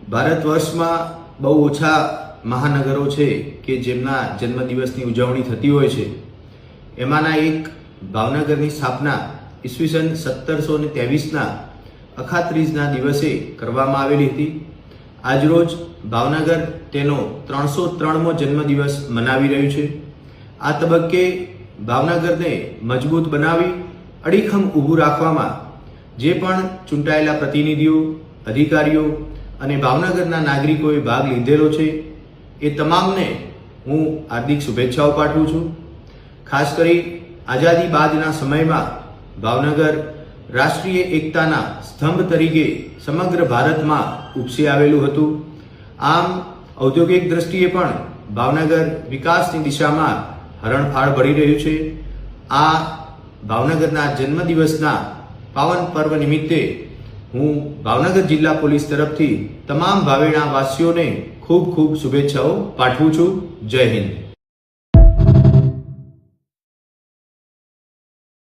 ભારતવર્ષમાં બહુ ઓછા મહાનગરો છે કે જેમના જન્મદિવસની ઉજવણી થતી હોય છે। એમાંના એક ભાવનગરની સ્થાપના ઈસવીસન 1723ના અખાત્રીજના દિવસે કરવામાં આવેલી હતી। આજરોજ ભાવનગર તેનો 303મો જન્મદિવસ મનાવી રહ્યું છે। આ તબક્કે ભાવનગરને મજબૂત બનાવી અડીખમ ઊભું રાખવામાં જે પણ ચૂંટાયેલા પ્રતિનિધિઓ, અધિકારીઓ અને ભાવનગરના નાગરિકોએ ભાગ લીધેલો છે એ તમામને હું હાર્દિક શુભેચ્છાઓ પાઠવું છું। ખાસ કરી આઝાદી બાદના સમયમાં ભાવનગર રાષ્ટ્રીય એકતાના સ્તંભ તરીકે સમગ્ર ભારતમાં ઉપસી આવેલું હતું। આમ ઔદ્યોગિક દ્રષ્ટિએ પણ ભાવનગર વિકાસની દિશામાં હરણફાળ ભરી રહ્યું છે। આ ભાવનગરના જન્મદિવસના પાવન પર્વ નિમિત્તે હું ભાવનગર જિલ્લા પોલીસ તરફથી તમામ ભાવેણા વાસીઓને ખૂબ ખૂબ શુભેચ્છાઓ પાઠવું છું। જય હિન્દ।